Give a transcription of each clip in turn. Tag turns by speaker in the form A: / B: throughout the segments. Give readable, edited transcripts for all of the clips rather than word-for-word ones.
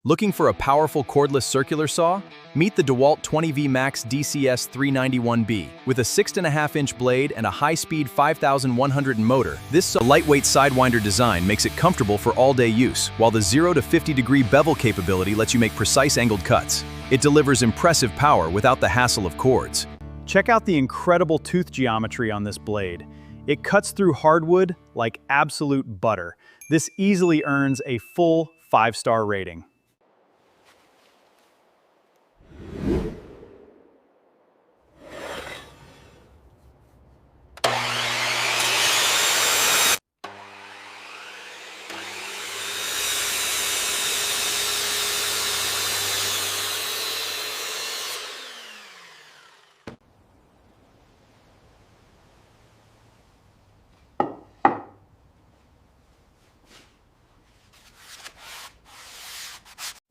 A: Looking for a powerful cordless circular saw? Meet the DeWalt 20V Max DCS 391B. With a 6.5-inch blade and a high-speed 5,100 motor, this lightweight sidewinder design makes it comfortable for all-day use, while the 0 to 50-degree bevel capability lets you make precise angled cuts. It delivers impressive power without the hassle of cords.
B: Check out the incredible tooth geometry on this blade. It cuts through hardwood like absolute butter. This easily earns a full 5-star rating.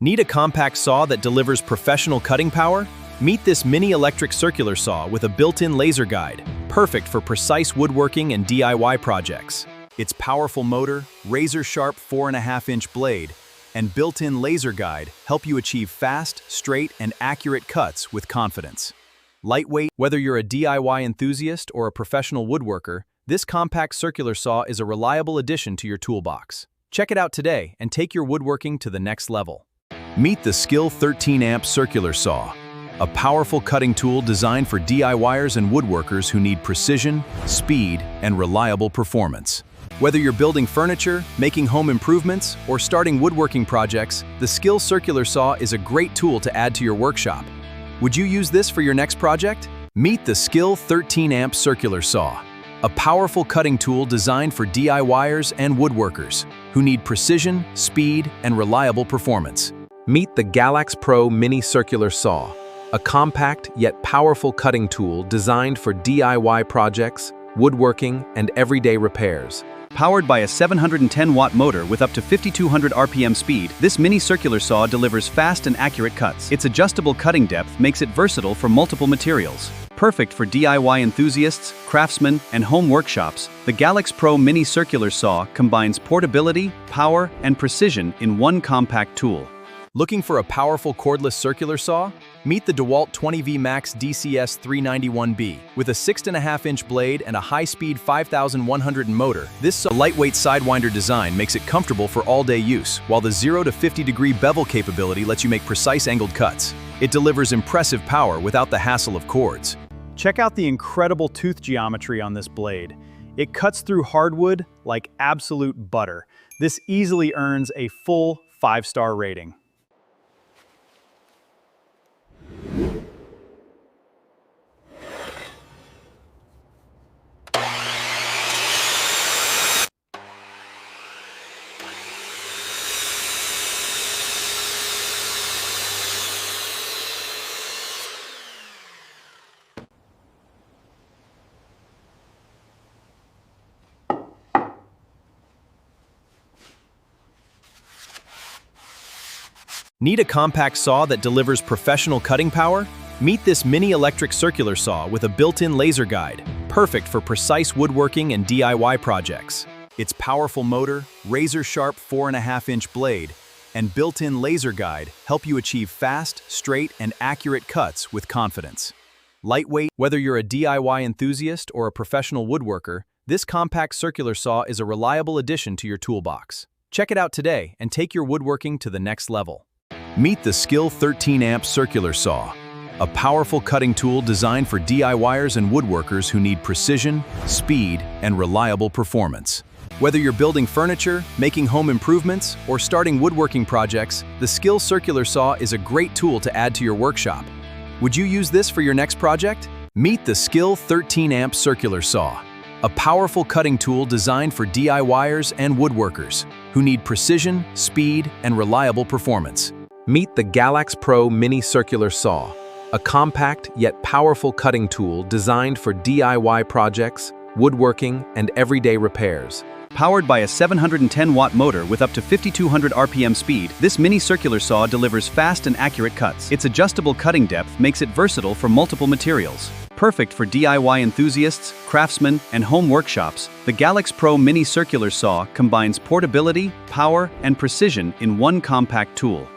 A: Need a compact saw that delivers professional cutting power? Meet this mini electric circular saw with a built-in laser guide, perfect for precise woodworking and DIY projects. Its powerful motor, razor-sharp 4.5-inch blade, and built-in laser guide help you achieve fast, straight, and accurate cuts with confidence. Lightweight, whether you're a DIY enthusiast or a professional woodworker, this compact circular saw is a reliable addition to your toolbox. Check it out today and take your woodworking to the next level. Meet the Skill 13-amp circular saw, a powerful cutting tool designed for DIYers and woodworkers who need precision, speed, and reliable performance. Whether you're building furniture, making home improvements, or starting woodworking projects, the Skill circular saw is a great tool to add to your workshop. Would you use this for your next project? Meet the Skill 13-amp circular saw, a powerful cutting tool designed for DIYers and woodworkers who need precision, speed, and reliable performance. Meet the Galax Pro Mini Circular Saw, a compact yet powerful cutting tool designed for DIY projects, woodworking, and everyday repairs.
C: Powered by a 710-watt motor with up to 5,200 RPM speed, this mini circular saw delivers fast and accurate cuts. Its adjustable cutting depth makes it versatile for multiple materials. Perfect for DIY enthusiasts, craftsmen, and home workshops, the Galax Pro Mini Circular Saw combines portability, power, and precision in one compact tool.
A: Looking for a powerful cordless circular saw? Meet the DeWalt 20V Max DCS 391B. With a 6.5-inch blade and a high-speed 5,100 motor, this lightweight sidewinder design makes it comfortable for all-day use, while the 0 to 50-degree bevel capability lets you make precise angled cuts. It delivers impressive power without the hassle of cords.
B: Check out the incredible tooth geometry on this blade. It cuts through hardwood like absolute butter. This easily earns a full 5-star rating.
A: Need a compact saw that delivers professional cutting power? Meet this mini electric circular saw with a built-in laser guide, perfect for precise woodworking and DIY projects. Its powerful motor, razor-sharp 4.5-inch blade, and built-in laser guide help you achieve fast, straight, and accurate cuts with confidence. Lightweight, whether you're a DIY enthusiast or a professional woodworker, this compact circular saw is a reliable addition to your toolbox. Check it out today and take your woodworking to the next level. Meet the Skill 13-amp circular saw, a powerful cutting tool designed for DIYers and woodworkers who need precision, speed, and reliable performance. Whether you're building furniture, making home improvements, or starting woodworking projects, the Skill circular saw is a great tool to add to your workshop. Would you use this for your next project? Meet the Skill 13-amp circular saw, a powerful cutting tool designed for DIYers and woodworkers who need precision, speed, and reliable performance. Meet the Galax Pro Mini Circular Saw, a compact yet powerful cutting tool designed for DIY projects, woodworking, and everyday repairs.
C: Powered by a 710-watt motor with up to 5,200 RPM speed, this mini circular saw delivers fast and accurate cuts. Its adjustable cutting depth makes it versatile for multiple materials. Perfect for DIY enthusiasts, craftsmen, and home workshops, the Galax Pro Mini Circular Saw combines portability, power, and precision in one compact tool.